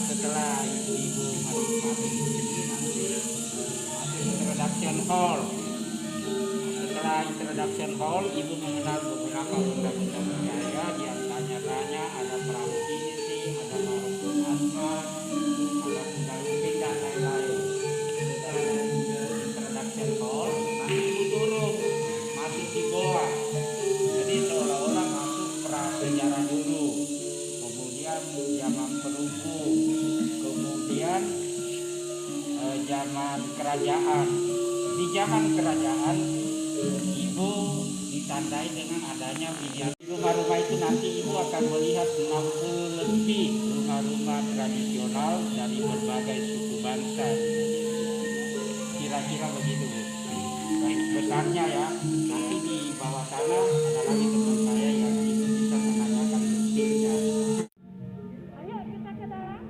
Setelah ibu-ibu masing-masing di sini nanti masuk introduction hall. Setelah introduction hall, ibu mengenal beberapa undang-undang negara, dia tanya-tanya ada pramudici, ada hukum asma, ada undang undang dan lain-lain. Setelah introduction hall, nanti ibu turun masuk di bawah. Jadi seolah-olah masuk prasejarah dulu, kemudian zaman perunggu, kemudian zaman kerajaan. Di zaman kerajaan ibu ditandai dengan adanya miniatur rumah-rumah itu. Nanti ibu akan melihat 60 lebih rumah-rumah tradisional dari berbagai suku bangsa. Kira-kira begitu Bu. Baik besarnya ya. Nanti di bawah sana ada lagi teman saya yang ibu bisa menanyakan detailnya. Ayo kita ke dalam.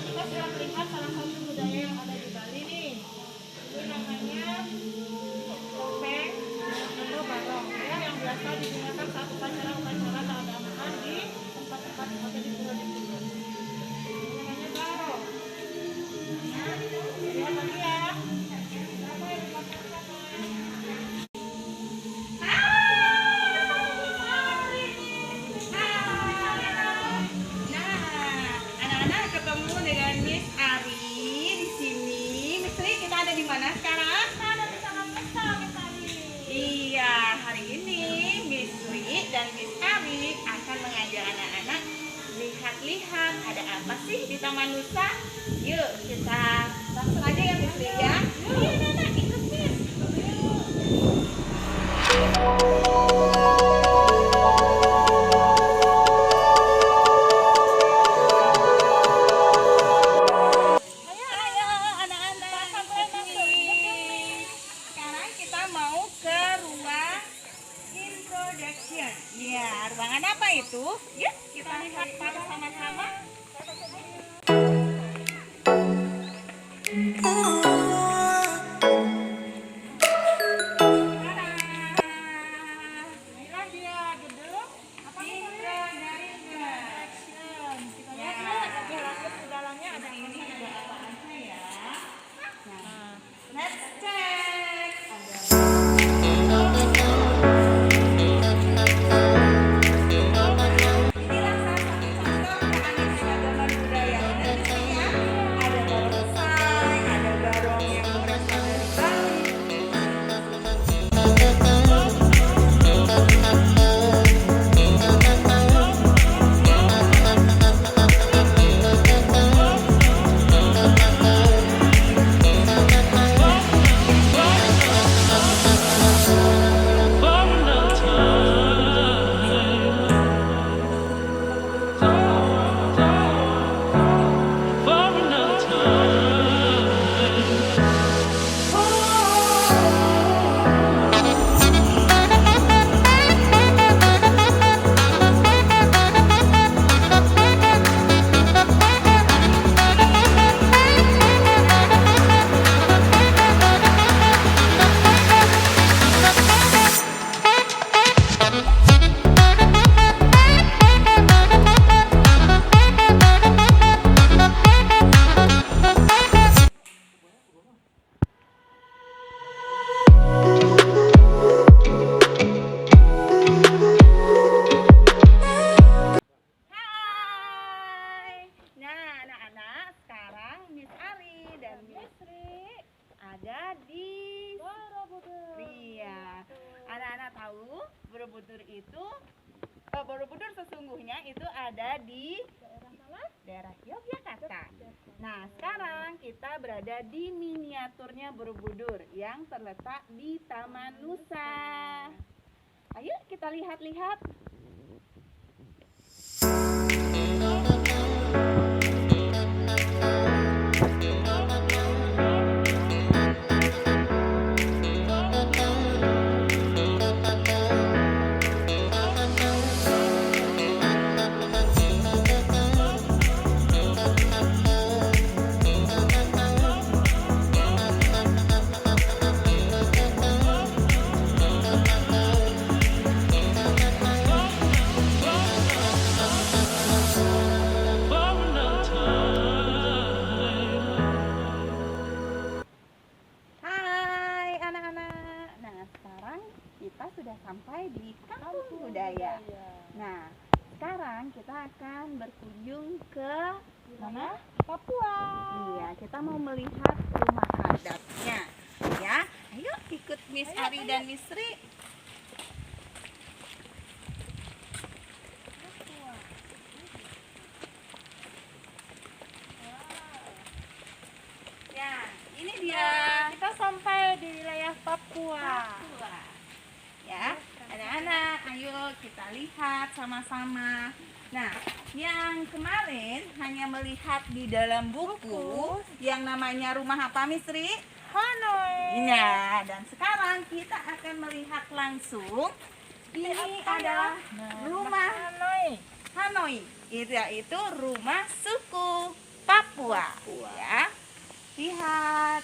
Kita sudah melihat salah satu budaya yang ada di Bali nih. Itu namanya topeng atau barong ya, yang biasa digunakan saat upacara-upacara keagamaan di tempat-tempat atau di pura-pura. Ini namanya barong. Ya, lihat lagi ya. Berapa yang dipasangkan? Anak-anak ketemu dengan Miss Ari di sini. Miss Ari, kita ada di mana sekarang? Kita ada di Taman Pesta, Miss Ari. Iya, hari ini Miss Ari dan Miss Ari akan mengajak anak-anak lihat-lihat ada apa sih di Taman Nusa. Yuk, kita langsung aja ya Miss Ari ya. Yuk, anak-anak ikut Miss. Ayo anak-anak sekarang kita mau ke ruang introduction. Ya, ruangan apa itu? Yuk kita lihat sama-sama. Inilah dia gedung introduction. Kita lihat ya, lanjut ke dalamnya ada ini ada apa aja ya. Nah, let's check. Inilah salah satu contoh keanekaragaman budaya Indonesia ya. Ada barongsai, ada barong yang berasal dari Bali. Hai. Nah, anak-anak, sekarang Miss Ari dan Miss Ri ada di Borobudur. Iya. Anak-anak tahu Borobudur itu Borobudur sesungguhnya itu ada di daerah mana? Daerah Yogyakarta. Nah, sekarang kita berada di miniaturnya Borobudur yang terletak di Taman Nusa. Ayo kita lihat-lihat. budaya. Nah, sekarang kita akan berkunjung ke mana? Papua. Iya, kita mau melihat rumah adatnya. Ya, ayo ikut Miss Ari dan Miss Sri. Ya, ini dia. Kita sampai di wilayah Papua. Papua. Ya, anak-anak, ayo kita lihat sama-sama. Nah, yang kemarin hanya melihat di dalam buku yang namanya rumah apa, Miss Ri? Hanoi. Nah, dan sekarang kita akan melihat langsung. Ini adalah rumah Hanoi. Hanoi, yaitu rumah suku Papua. Ya, lihat.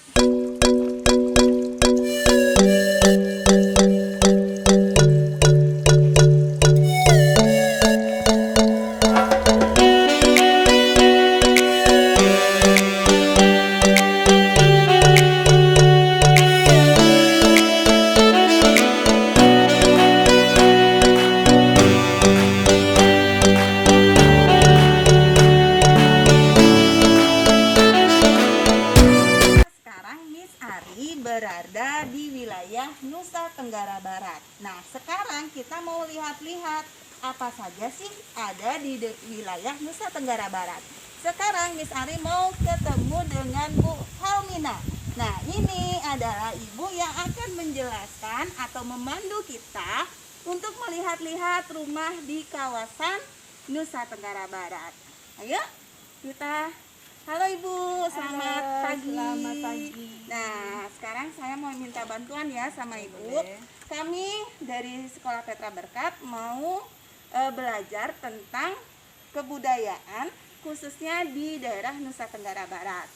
Sekarang Miss Ari berada di wilayah Nusa Tenggara Barat. Nah, sekarang kita mau lihat-lihat apa saja sih ada di wilayah Nusa Tenggara Barat. Sekarang Miss Ari mau ketemu dengan Bu Helmina. Nah, ini adalah ibu yang akan menjelaskan atau memandu kita untuk melihat-lihat rumah di kawasan Nusa Tenggara Barat. Ayo, kita. Halo Ibu, selamat Halo, pagi. selamat pagi. Nah, sekarang saya mau minta bantuan ya sama Ibu. Boleh. Kami dari Sekolah Petra Berkat mau belajar tentang kebudayaan khususnya di daerah Nusa Tenggara Barat.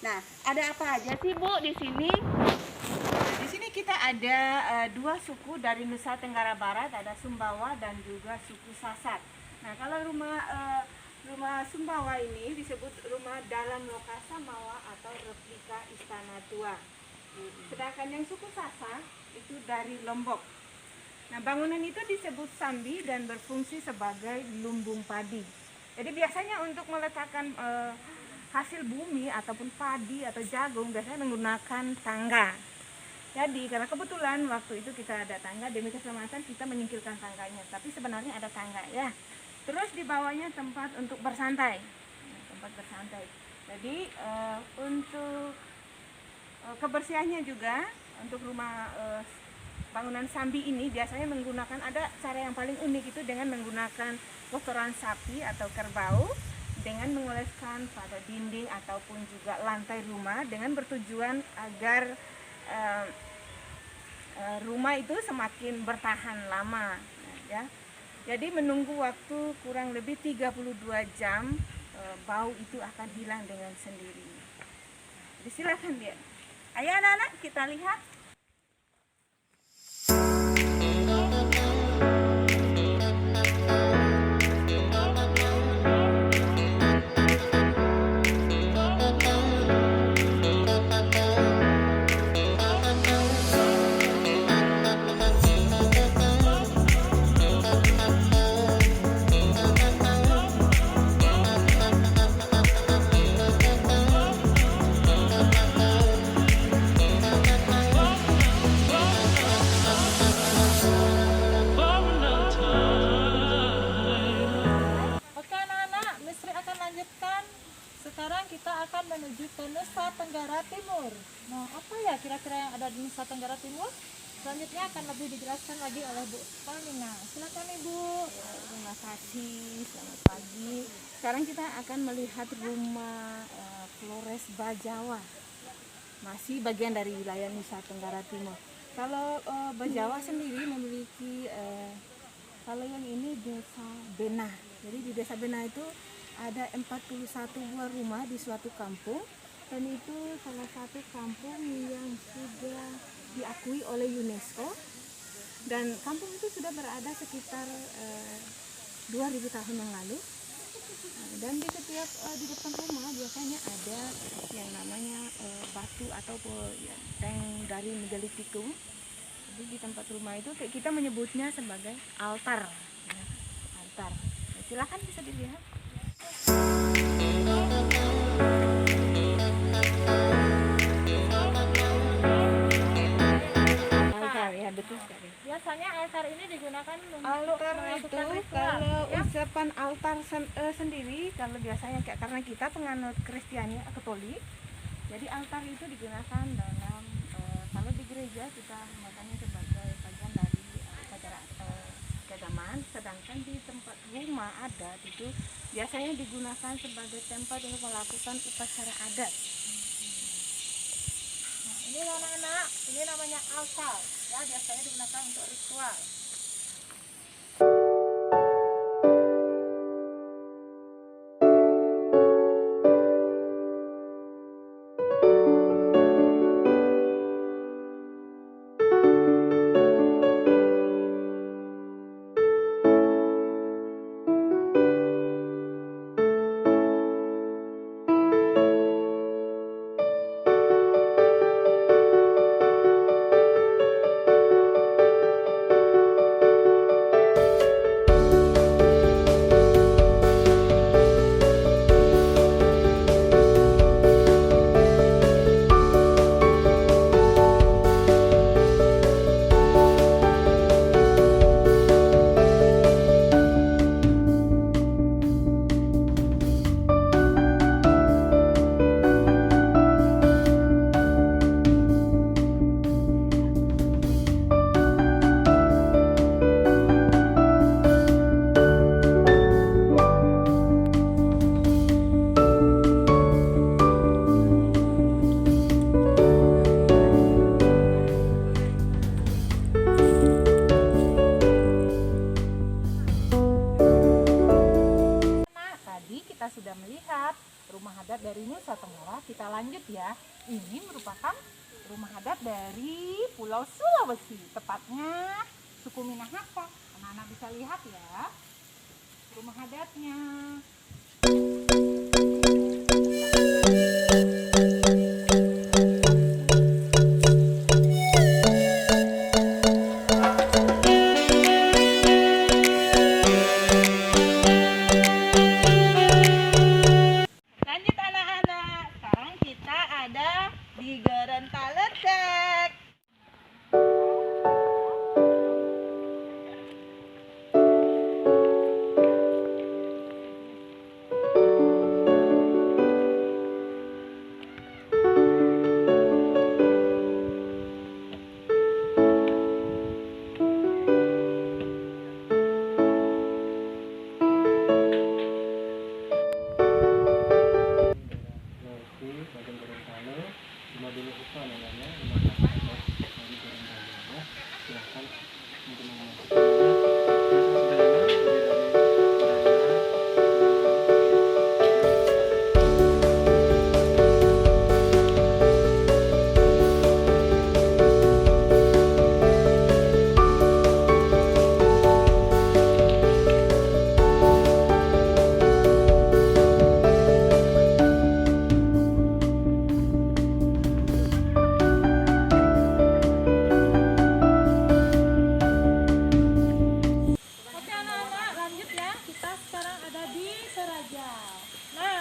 Nah, ada apa aja sih Bu di sini? Di sini kita ada dua suku dari Nusa Tenggara Barat, ada Sumbawa dan juga suku Sasak. Nah, kalau rumah Sumbawa ini disebut rumah dalam lokasa mawa atau replika istana tua. Sedangkan yang suku Sasak itu dari Lombok. Nah, bangunan itu disebut sambi dan berfungsi sebagai lumbung padi. Jadi biasanya untuk meletakkan hasil bumi ataupun padi atau jagung biasanya menggunakan tangga. Jadi karena kebetulan waktu itu kita ada tangga, demi keselamatan kita menyingkirkan tangganya. Tapi sebenarnya ada tangga ya. Terus di bawahnya tempat untuk bersantai. Nah, tempat bersantai. Jadi untuk kebersihannya juga untuk rumah bangunan sambi ini biasanya menggunakan, ada cara yang paling unik itu dengan menggunakan kotoran sapi atau kerbau dengan mengoleskan pada dinding ataupun juga lantai rumah dengan bertujuan agar rumah itu semakin bertahan lama ya. Jadi menunggu waktu kurang lebih 32 jam bau itu akan hilang dengan sendiri. Jadi silakan lihat. Ayo anak-anak kita lihat. Oke anak-anak, Misri akan lanjutkan. Sekarang kita akan menuju ke Nusa Tenggara Timur. Nah, apa ya kira-kira yang ada di Nusa Tenggara Timur? Selanjutnya akan lebih dijelaskan lagi oleh Bu Helmina. Silakan Ibu. Terima kasih, selamat pagi. Sekarang kita akan melihat rumah Flores Bajawa. Masih bagian dari wilayah Nusa Tenggara Timur. Kalau Bajawa sendiri memiliki kalau yang ini desa Benah. Jadi di desa Benah itu ada 41 buah rumah di suatu kampung, dan itu salah satu kampung yang sudah diakui oleh UNESCO, dan kampung itu sudah berada sekitar 2000 tahun yang lalu. Dan di setiap di depan rumah biasanya ada yang namanya batu atau tank dari megalitikum. Jadi di tempat rumah itu kita menyebutnya sebagai altar. altar. Silakan bisa dilihat. Altar ya, betul sekali. Biasanya altar ini digunakan untuk Altar itu melakukan ritual, kalau ya. ucapan altar sendiri, kalau biasanya karena kita penganut Kristiani Katolik, jadi altar itu digunakan dalam kalau di gereja kita menggunakannya sebagai bagian dari upacara keagamaan, sedangkan di tempat rumah adat itu biasanya digunakan sebagai tempat untuk melakukan upacara adat. Nah, ini anak-anak, ini namanya altar, ya, biasanya digunakan untuk ritual. Nah, tadi kita sudah melihat rumah adat dari Nusa Tenggara. Kita lanjut ya. Ini merupakan rumah adat dari Pulau Sulawesi, tepatnya suku Minahasa. Anak-anak bisa lihat ya rumah adatnya. Lanjut anak-anak, sekarang kita ada di Gorontalo. Sulawesi, bagian Gorontalo, rumah dulu Upa namanya, rumah kakak dari Gorontalo ya. Silahkan untuk memasukinya. Proses dalam dari Oke anak-anak, lanjut ya. Kita sekarang ada di Toraja. Nah,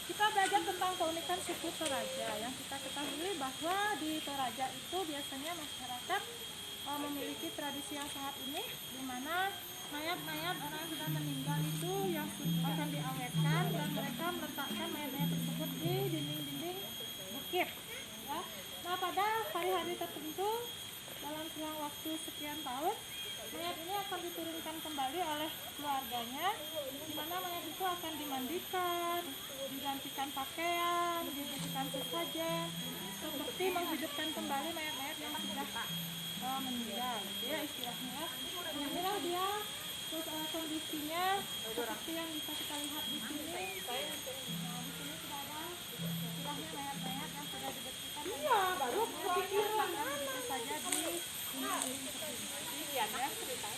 kita belajar tentang keunikan suku Toraja. Yang kita ketahui bahwa di Toraja itu biasanya masyarakat memiliki tradisi yang sangat unik, di mana mayat-mayat orang yang sudah meninggal itu yang akan diawetkan dan mereka meletakkan mayat-mayat tersebut di dinding-dinding bukit. Ya. Nah, pada hari-hari tertentu dalam selang waktu sekian tahun, mayat ini akan diturunkan kembali oleh keluarganya, di mana mayat itu akan dimandikan, digantikan pakaian, diberikan sesajen, seperti menghidupkan kembali mayat-mayat yang sudah meninggal, ya istilahnya. Inilah dia kondisinya seperti yang bisa kita lihat di sini. Nah, di sini sudah ada istilahnya mayat-mayat yang sudah dibersihkan. Iya, baru pikiran saja di dinding-dinding seperti ini. Ya, cerita.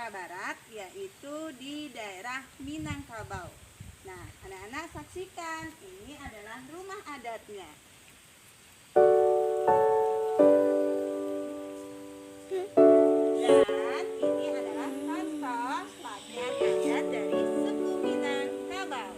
Tenggara Barat, yaitu di daerah Minangkabau. Nah, anak-anak saksikan, ini adalah rumah adatnya. Dan ini adalah contoh pakaian adat dari suku Minangkabau.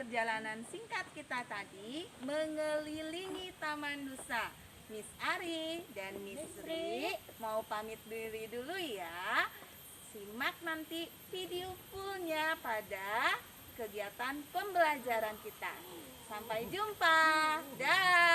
perjalanan singkat kita tadi mengelilingi Taman Nusa. Miss Ari dan Miss Sri mau pamit diri dulu ya. Simak nanti video fullnya pada kegiatan pembelajaran kita. Sampai jumpa. Dah.